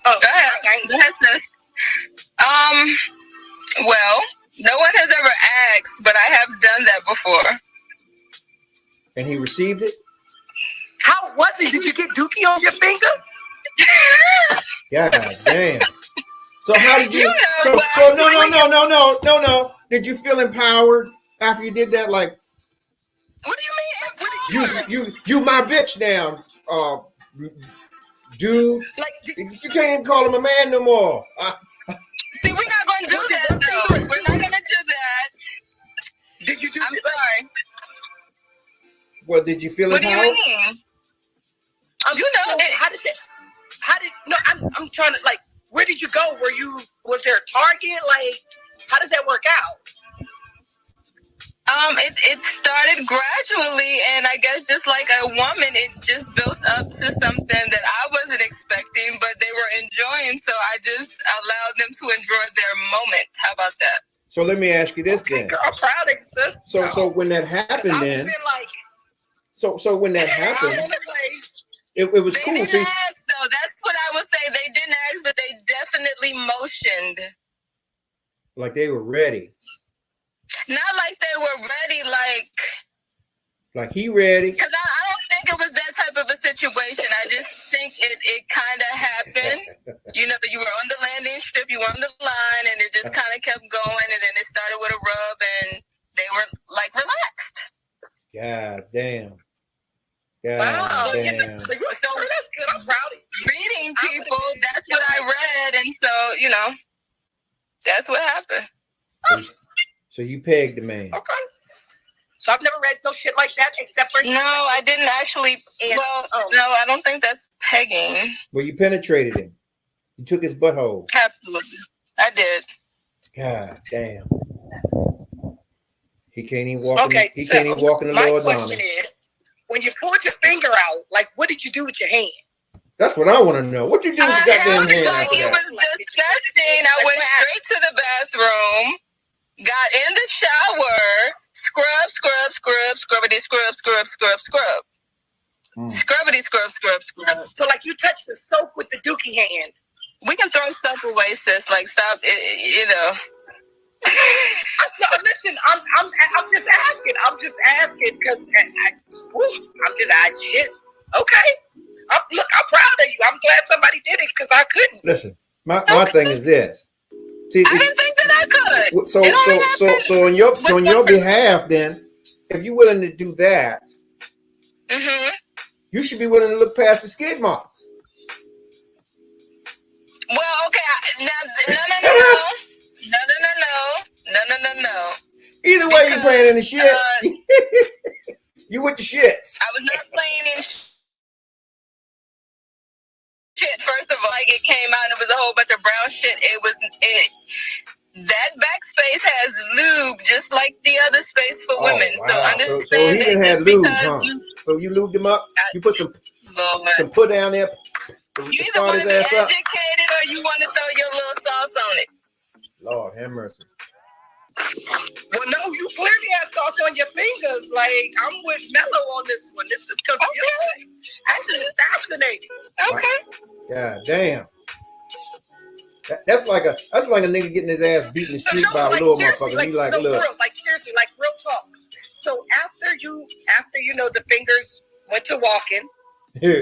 Oh, Go ahead. Go ahead, sis. Well, no one has ever asked, but I have done that before. And he received it? How was it? Did you get dookie on your finger? God damn. So how did you? You know, so no. Did you feel empowered after you did that? Like, What do you mean? you my bitch now, dude. Like, You can't even call him a man no more. See, we're not going to do that, though. We're not going to do that. did you do I'm sorry. Well, did you feel What do you empowered? mean? You know, I'm trying to, like, where did you go? Was there a target? Like, how does that work out? It started gradually, and I guess just like a woman, it just built up to something that I wasn't expecting, but they were enjoying, so I just allowed them to enjoy their moment. How about that? So let me ask you this then. Girl, I'm proud of you, sis. So when that happened, then. Like, So when that happened, it was They cool. didn't See, ask, though. That's what I would say. They didn't ask, but they definitely motioned. like they were ready. Not like they were ready, Like he ready. because I don't think it was that type of a situation. I just think it kind of happened. You know, you were on the landing strip, you were on the line, and it just kind of kept going, and then it started with a rub, and they were like relaxed. God damn. wow. Damn. So that's good. I'm proud of you. Reading people, that's what I read, and so, you know, that's what happened. So you pegged the man. Okay. So I've never read no shit like that except for No, I didn't actually. Well, no, I don't think that's pegging. Well, you penetrated him. You took his butthole. Absolutely. I did. God damn. He can't even walk. Okay, He can't even walk in the my Lord's question army. is, when you pulled your finger out, like, what did you do with your hand? That's what I want to know. What you do with your goddamn hand Like after it that? was disgusting. I went straight to the bathroom, got in the shower, scrubbity, scrub. Scrubbity, scrub. So, like, you touched the soap with the dookie hand. We can throw stuff away, sis. Like, stop, you know. No, listen, I'm just asking because shit. Okay. Look, I'm proud of you. I'm glad somebody did it because I couldn't. Listen, my thing is this. See, I didn't think that I could. So on your behalf, then, if you're willing to do that, you should be willing to look past the skid marks. Well, okay, no. Either way, you're playing in the shit. You with the shits. I was not playing in shit. First of all, like it came out and it was a whole bunch of brown shit. That backspace has lube just like the other space for women. Wow. So understand so he didn't have lube, huh? So you lubed him up. You put some put down there. You either want to be educated or you want to throw your little sauce on it. Lord have mercy. Well, no, you clearly have sauce on your fingers. Like, I'm with Mello on this one. This is confusing. Actually, it's fascinating. Okay. God damn. That's like a nigga getting his ass beat in the street by a little motherfucker. He like, look. Seriously, like real talk. So after you know the fingers went to walking,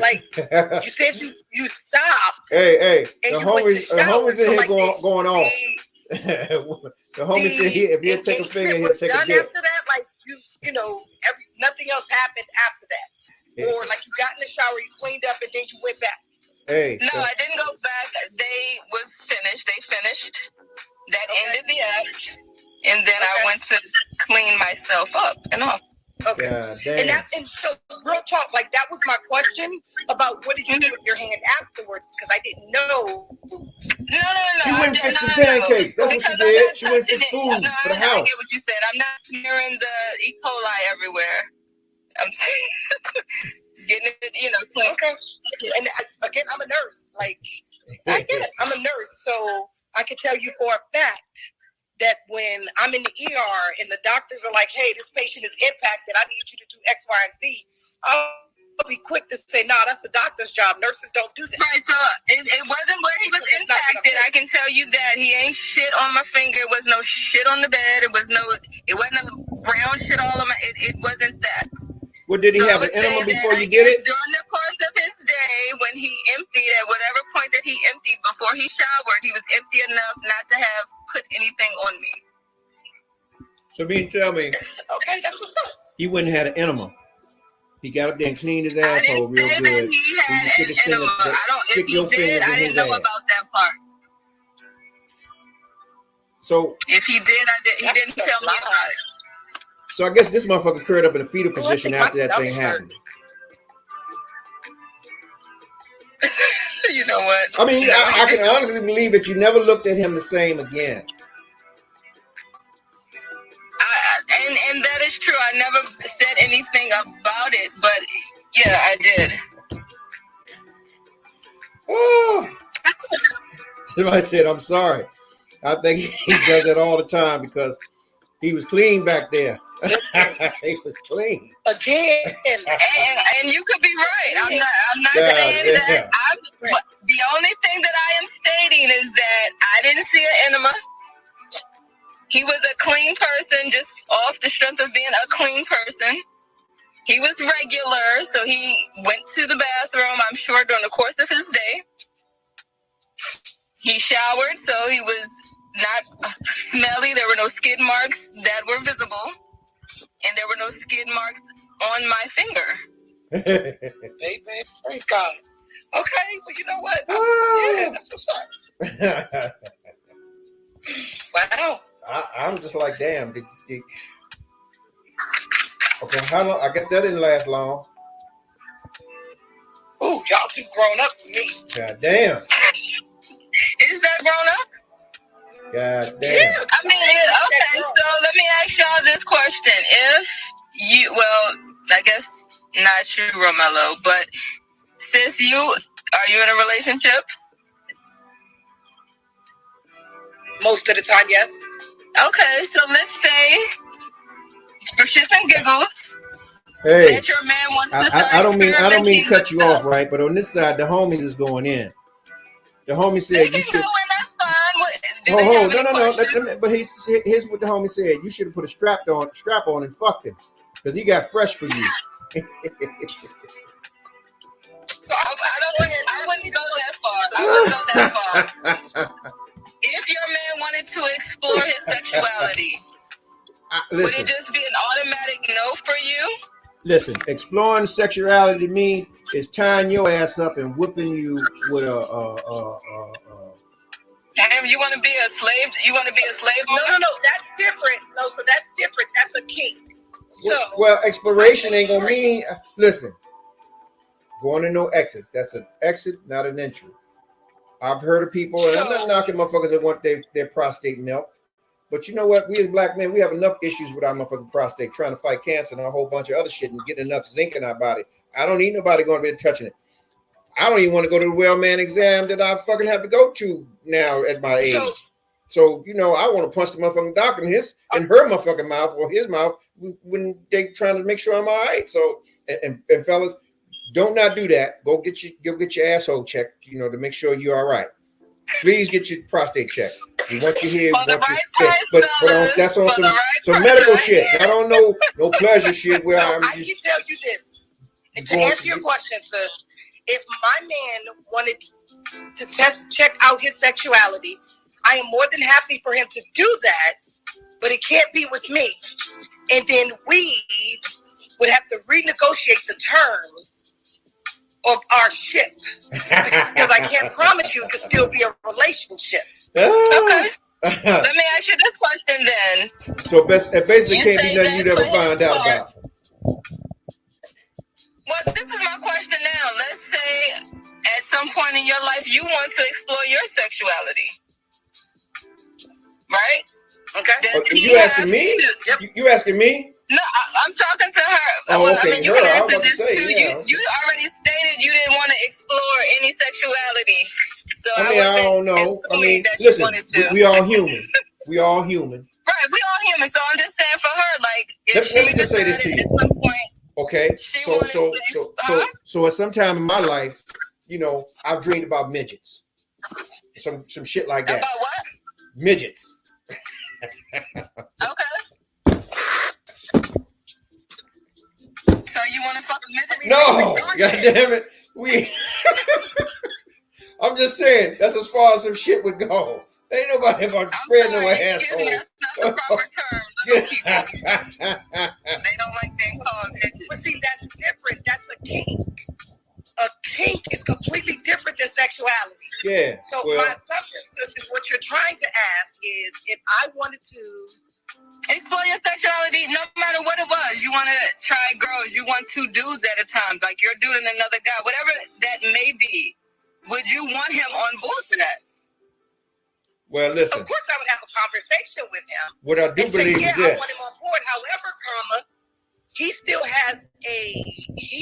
like you said you stopped. Hey, the homies in here going off. The homie said if he'll take a finger, he'll take a dip. After that, like you know, nothing else happened after that. Or like you got in the shower, you cleaned up, and then you went back. Hey. No, I didn't go back. They finished. That ended the act. And then I went to clean myself up and all. Okay. And so real talk, like that was my question about what did you do with your hand afterwards, because I didn't know. No. She went and fixed some pancakes. That's what she did. She went and fixed food for the house. I get what you said. I'm not hearing the E. coli everywhere. I'm getting it, clean. Okay. And again, I'm a nurse. Like, I get it. I'm a nurse, so I can tell you for a fact that when I'm in the ER and the doctors are like, hey, this patient is impacted, I need you to do X, Y, and Z, I'll be quick to say, no, that's the doctor's job. Nurses don't do that. Right, so it wasn't where he was impacted. I can tell you that. He ain't shit on my finger. It was no shit on the bed. It wasn't a brown shit all on my, it wasn't that. Well, did he have an enema before you did it? During the course of his day, when he emptied, at whatever point that he emptied, before he showered, he was empty enough not to have put anything on me. So tell me. Okay, that's what's up. He went and had an enema. He got up there and cleaned his asshole real good. He had an enema. If he did, I didn't know about that part. So if he did, he didn't tell me about it. So I guess this motherfucker curled up in a fetal position after that thing happened. You know what? I mean, I can honestly believe that you never looked at him the same again. And that is true. I never said anything about it, but yeah, I did. Oh. Somebody said, I'm sorry. I think he does it all the time because he was clean back there. He was clean. Again. And you could be right. I'm not saying that. The only thing that I am stating is that I didn't see an enema. He was a clean person just off the strength of being a clean person. He was regular, so he went to the bathroom, I'm sure, during the course of his day. He showered, so he was not smelly. There were no skid marks that were visible. And there were no skid marks on my finger. Hey, praise God. Okay, well, you know what? Yeah, that's what's up. Wow. I'm just like, damn. Okay, how long? I guess that didn't last long. Oh, y'all too grown up for me. God damn. Is that grown up? God damn. Yeah, I mean, okay, so let me ask y'all this question. If you, well, I guess not you, Romello, but since are you in a relationship? Most of the time, yes. Okay, so let's say, for shits and giggles, hey, that your man wants to start I don't mean to cut you off, right? But on this side, the homies is going in. The homie said you should. No. But here's what the homie said. You should have put a strap on and fucked him because he got fresh for you. So I wouldn't go that far. If your man wanted to explore his sexuality, would it just be an automatic no for you? Listen, exploring sexuality to me is tying your ass up and whipping you with Damn, you want to be a slave? You want to be a slave? No, that's different. No, so that's different. That's a kink. So, well, exploration ain't gonna mean. Listen, going to no exits. That's an exit, not an entry. I've heard of people, and I'm not knocking motherfuckers that want their prostate milked. But you know what? We as black men, we have enough issues with our motherfucking prostate, trying to fight cancer and a whole bunch of other shit and getting enough zinc in our body. I don't need nobody going to be touching it. I don't even want to go to the well man exam that I fucking have to go to now at my age. So you know, I want to punch the motherfucking doctor in her motherfucking mouth or his mouth when they trying to make sure I'm all right. So and fellas, don't not do that. Go get your asshole checked, you know, to make sure you're all right. Please get your prostate checked. We want you here. But that's on some medical shit. I don't know no pleasure shit where I'm just. I can tell you this. And to answer your question, sis, if my man wanted to check out his sexuality, I am more than happy for him to do that, but it can't be with me. And then we would have to renegotiate the terms of our ship because I can't promise you it could still be a relationship. Okay. Let me ask you this question then. So it basically You can't say be nothing that you never for find his out part. about. Well, this is my question now. Let's say at some point in your life you want to explore your sexuality, right? Okay. Does he You asking have me? to- Yep. You asking me? No, I'm talking to her. Oh, Well, okay, I mean, you her. can I was answer about to this say, too. yeah. You already stated you didn't want to explore any sexuality. So I mean, I wasn't don't know. I assuming mean, that you listen, wanted to. we all human. We all human. Right, we all human. So I'm just saying for her, like, if Let she me just say this to decided you. at some point, Okay. she So wanted to, at some time in my life, you know, I've dreamed about midgets. Some shit like that. about what? Midgets. Okay. So you want to fuck a midget? No, God damn it. I'm just saying, that's as far as some shit would go. Ain't nobody about to spread no Excuse me, asshole. that's not the proper term. Little people, they don't like being called midgets. But see, that's different. That's a kink. A kink is completely different than sexuality. Yeah. So Well, my assumption, sis, is what you're trying to ask is if I wanted to Explore your sexuality, no matter what it was. You want to try girls, you want two dudes at a time, like you're doing another guy, whatever that may be. Would you want him on board for that? well, listen. Of course, I would have a conversation with him. What I do And say, believe yeah, is this. I want him on board. However, he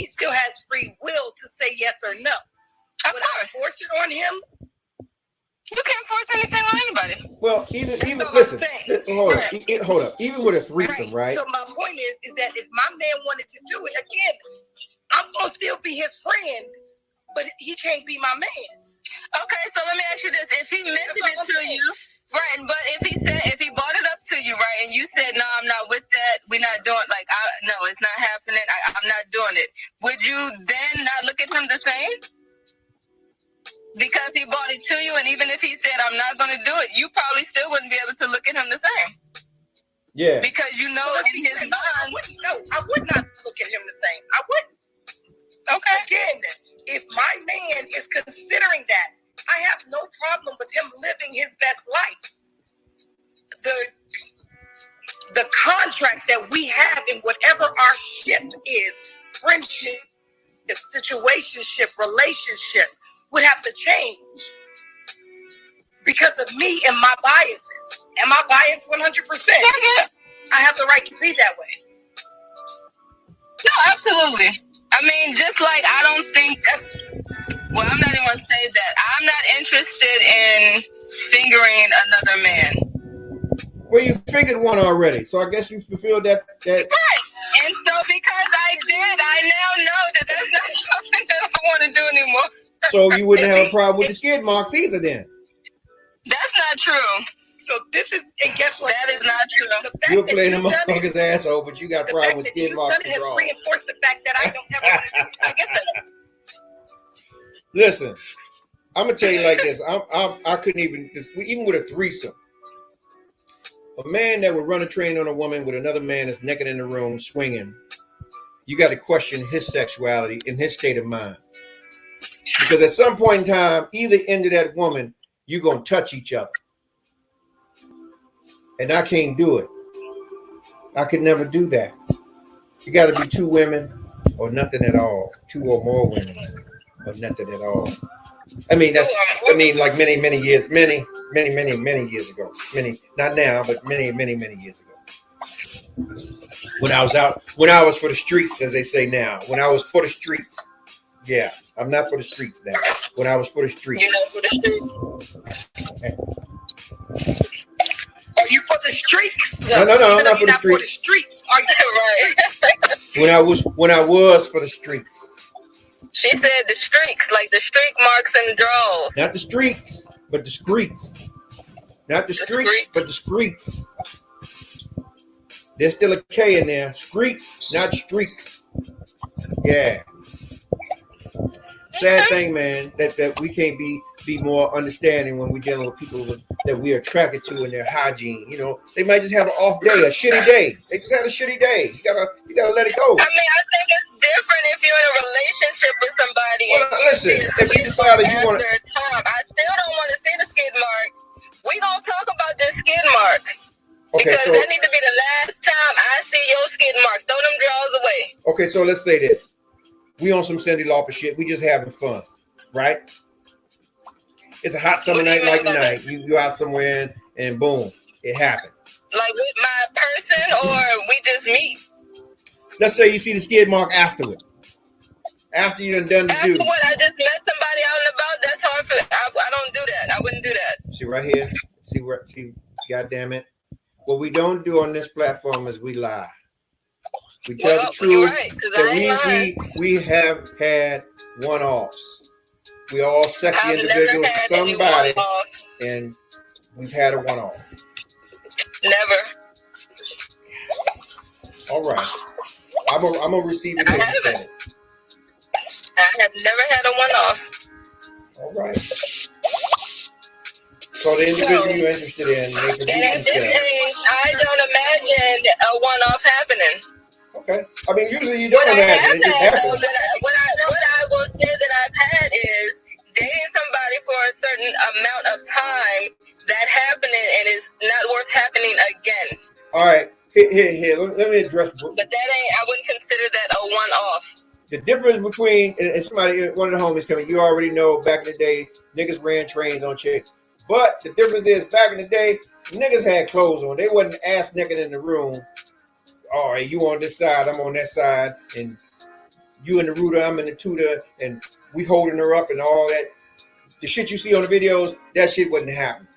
still has free will to say yes or no. Of Would I course. force it on him? You can't force anything on anybody. Well, even all I'm listen. saying. Hold up. Even with a threesome, right? So my point is that if my man wanted to do it again, I'm gonna still be his friend, but he can't be my man. Okay, so let me ask you this: if he mentioned it to you, right? But if he brought it up to you, right, and you said, "No, I'm not with that. We're not doing no, it's not happening. I'm not doing it." Would you then not look at him the same? Because he brought it to you, and even if he said, "I'm not going to do it," you probably still wouldn't be able to look at him the same. Yeah. Because you know in his mind. I would not look at him the same. I wouldn't. Okay. Again, if my man is considering that, I have no problem with him living his best life. The contract that we have in whatever our ship is, friendship, situationship, relationship, would have to change because of me and my biases. Am I biased 100%? Yeah. I have the right to be that way. No, absolutely. I mean, just like I don't think. Well, I'm not even gonna say that. I'm not interested in fingering another man. Well, you figured one already, so I guess you fulfilled that. Right. And so because I did, I now know that that's not something that I want to do anymore. So you wouldn't have a problem with the skid marks either then. That's not true. So this is, and guess what? That is not true. You're playing the motherfucker's asshole, but you got a problem with skid marks and has draws. reinforced the fact that I don't ever want to do it. I get that. Listen, I'm gonna tell you like this. I couldn't even with a threesome. A man that would run a train on a woman with another man that's naked in the room swinging, you got to question his sexuality and his state of mind. Because at some point in time, either end of that woman, you're gonna touch each other. And I can't do it. I could never do that. You got to be two women or nothing at all. Two or more women or nothing at all. I mean, like many years ago. Not now, but many years ago. When I was for the streets, as they say now. When I was for the streets. Yeah, I'm not for the streets now. When I was for the streets. You know, for the streets. Are you for the streets? No, I'm not for the streets. For the streets. Are you Right? When I was for the streets. She said the streaks, like the streak marks and draws. Not the streaks, but the streets. Not the streaks, but the streets. There's still a K in there. Streets, not streaks. Yeah. Sad thing, man, that we can't be more understanding when we're dealing with people that we're attracted to in their hygiene. You know, they might just have an off day, a shitty day. They just had a shitty day. You gotta let it go. I mean, I think it's different if you're in a relationship with somebody. Well, listen, if you decided you want to, I still don't want to see the skid mark. We gonna talk about this Because that need to be the last time I see your skid marks. Throw them drawers away. Okay, so let's say this. We on some Cyndi Lauper shit. We just having fun, right? It's a hot summer night like tonight. You out somewhere and boom, it happened. Like with my person, or we just meet? Let's say you see the skid mark afterward. After you done the do. After what? I just met somebody out and about. That's hard for. I don't do that. I wouldn't do that. See right here. See, God damn it. What we don't do on this platform is we lie. We tell the truth. You're right, so we have had one-offs. We all sexy individuals for somebody, and we've had a one-off. Never. All right. I'm gonna receive it. I have never had a one-off. All right. So the individual you're interested in, they can and at this age, I don't imagine a one-off happening. Okay. I mean, usually you don't imagine it just happens. What I will say that I've had is dating somebody for a certain amount of time, that happening, and it's not worth happening again. All right. Here. Let me address. But that ain't. I wouldn't consider that a one-off. The difference between and somebody, one of the homies coming, you already know. Back in the day, niggas ran trains on chicks. But the difference is, back in the day, niggas had clothes on. They wasn't ass naked in the room. Oh, hey, you on this side, I'm on that side, and you in the rooter, I'm in the tutor, and we holding her up and all that. The shit you see on the videos, that shit wouldn't happen.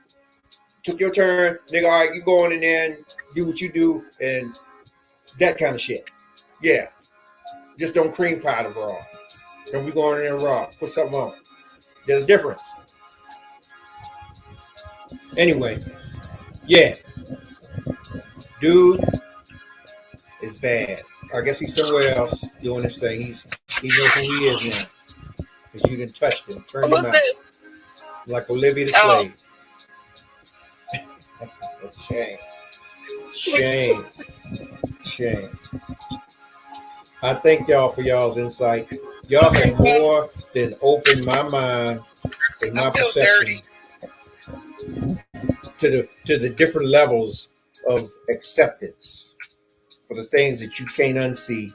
Took your turn, nigga, all right, you go on in there and do what you do, and that kind of shit. Yeah. Just don't cream pie the raw. Don't be going in there raw. Put something on. There's a difference. Anyway, yeah. Dude is bad. I guess he's somewhere else doing his thing. He knows who he is now. Because you didn't touch him. Turn him out. This? Like Olivia the Slave. Shame. I thank y'all for y'all's insight. Y'all have more than opened my mind and my perception to the different levels of acceptance for the things that you can't unsee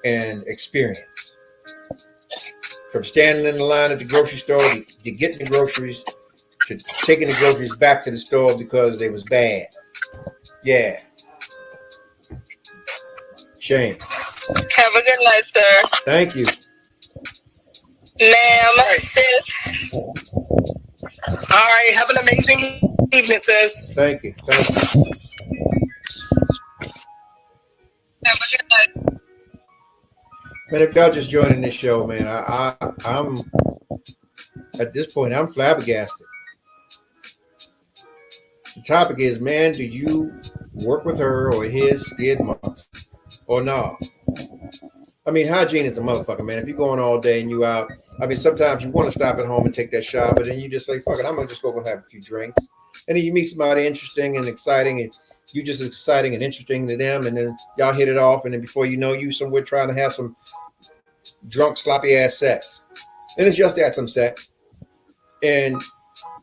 and experience. From standing in the line at the grocery store to getting the groceries, to taking the groceries back to the store because they was bad. Yeah. Shame. Have a good night, sir. Thank you. Ma'am, sis. All right. Have an amazing evening, sis. Thank you. Have a good night. Man, if y'all just joining this show, man, I'm at this point, I'm flabbergasted. The topic is, man, do you work with her or his skid marks or no? I mean, hygiene is a motherfucker, man. If you're going all day and you out, I mean, sometimes you want to stop at home and take that shower, but then you just say, fuck it, I'm going to just go have a few drinks. And then you meet somebody interesting and exciting, and you just exciting and interesting to them, and then y'all hit it off, and then before you know, you somewhere trying to have some drunk, sloppy ass sex. And it's just that, some sex. And,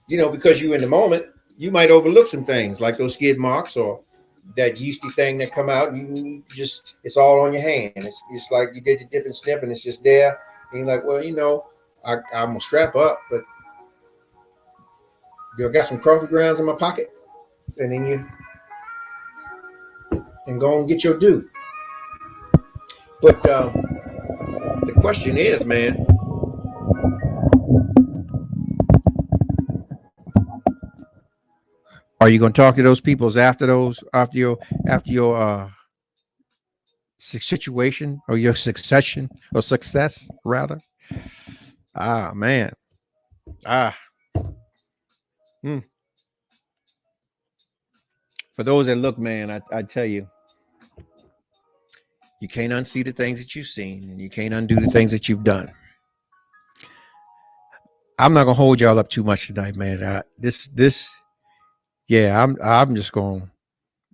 you know, because you're in the moment, you might overlook some things like those skid marks or that yeasty thing that come out. You just, it's all on your hand. It's like you did the dip and snip and it's just there. And you're like, well, you know, I'm going to strap up, but I got some coffee grounds in my pocket. And then you go and get your due. But the question is, man, are you going to talk to those peoples after your situation or your succession or success rather? Ah, man. For those that look, man, I tell you, you can't unsee the things that you've seen, and you can't undo the things that you've done. I'm not gonna hold y'all up too much tonight, man. I'm just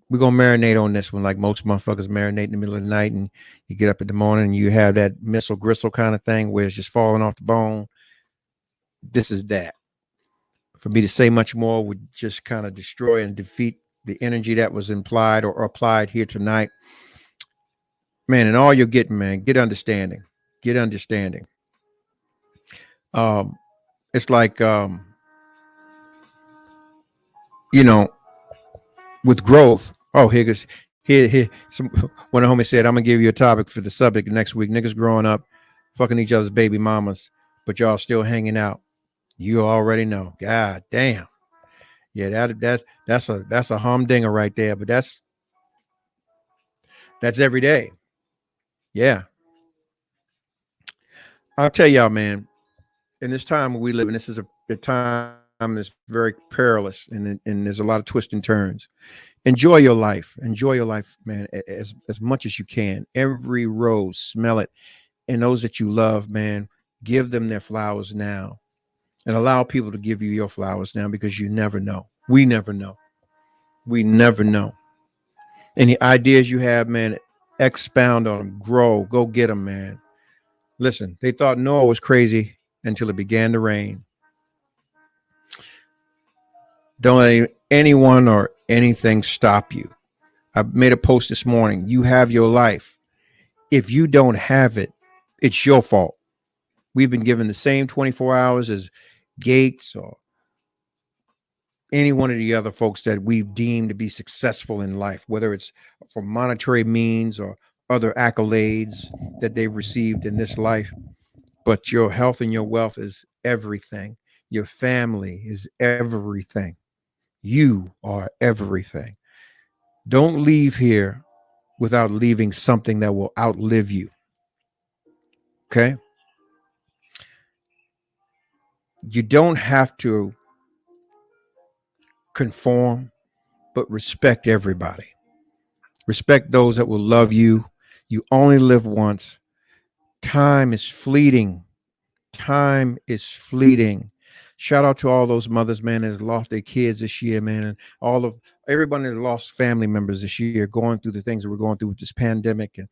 we're gonna marinate on this one like most motherfuckers marinate in the middle of the night, and you get up in the morning and you have that missile gristle kind of thing where it's just falling off the bone. This is that. For me to say much more would just kind of destroy and defeat the energy that was implied or applied here tonight. Man, and all you're getting, man, get understanding. Get understanding. It's like, you know, with growth. Oh, here goes. Here. One of the homies said, I'm gonna give you a topic for the subject next week. Niggas growing up, fucking each other's baby mamas, but y'all still hanging out. You already know. God damn. Yeah, that's a humdinger right there. But that's every day. Yeah. I'll tell y'all, man. In this time we live in, this is a time that's very perilous, and there's a lot of twists and turns. Enjoy your life, man, as much as you can. Every rose, smell it, and those that you love, man, give them their flowers now, and allow people to give you your flowers now, because you never know. We never know. We never know. Any ideas you have, man, expound on them, grow, go get them, man. Listen, they thought Noah was crazy until it began to rain. Don't let anyone or anything stop you. I made a post this morning. You have your life. If you don't have it, it's your fault. We've been given the same 24 hours as Gates or any one of the other folks that we've deemed to be successful in life, whether it's for monetary means or other accolades that they've received in this life. But your health and your wealth is everything. Your family is everything. You are everything. Don't leave here without leaving something that will outlive you. Okay? You don't have to conform, but respect everybody. Respect those that will love you. You only live once. Time is fleeting. Time is fleeting. Shout out to all those mothers, man, that has lost their kids this year, man, and everybody that lost family members this year, going through the things that we're going through with this pandemic and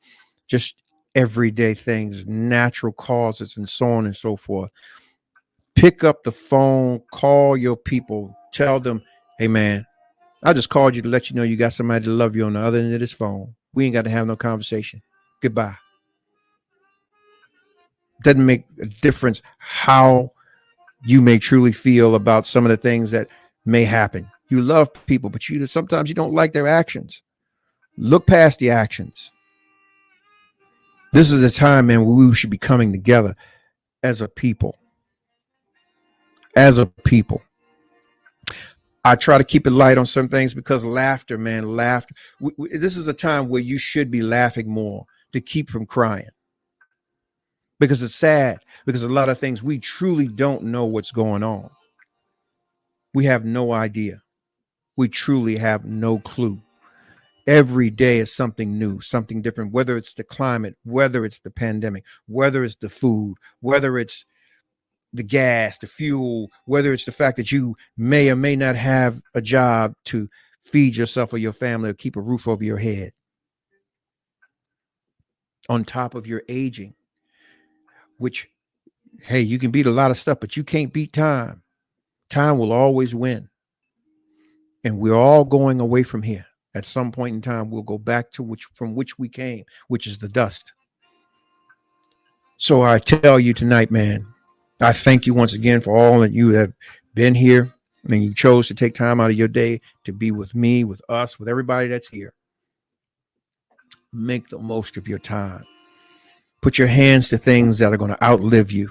just everyday things, natural causes, and so on and so forth. Pick up the phone, call your people, tell them, hey, man, I just called you to let you know you got somebody to love you on the other end of this phone. We ain't got to have no conversation. Goodbye. Doesn't make a difference how you may truly feel about some of the things that may happen. You love people, but sometimes you don't like their actions. Look past the actions. This is the time, man, where we should be coming together as a people. As a people. I try to keep it light on some things because laughter, man, laughter. This is a time where you should be laughing more to keep from crying. Because it's sad, because a lot of things we truly don't know what's going on. We have no idea. We truly have no clue. Every day is something new, something different, whether it's the climate, whether it's the pandemic, whether it's the food, whether it's the gas, the fuel, whether it's the fact that you may or may not have a job to feed yourself or your family or keep a roof over your head. On top of your aging. Which, hey, you can beat a lot of stuff, but you can't beat time. Time will always win. And we're all going away from here. At some point in time, we'll go back to from which we came, which is the dust. So I tell you tonight, man, I thank you once again for all that you have been here. And you chose to take time out of your day to be with me, with us, with everybody that's here. Make the most of your time. Put your hands to things that are going to outlive you.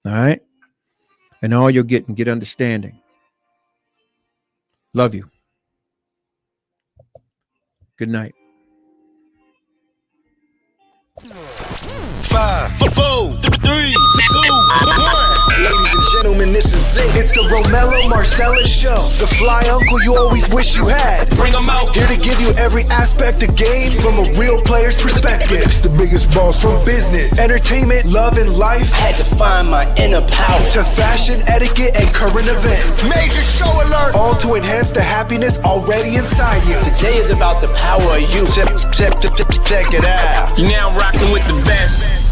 All right? And all you'll get understanding. Love you. Good night. 5, 4, 3, 2, 1. Ladies and gentlemen, this is it. It's the Romello Marcellus Show. The fly uncle you always wish you had. Bring them out. Here to give you every aspect of game from a real player's perspective. It's the biggest boss from business, entertainment, love, and life. Had to find my inner power. To fashion, etiquette, and current events. Major show alert. All to enhance the happiness already inside you. Today is about the power of you. Check it out. You're now rocking with the best.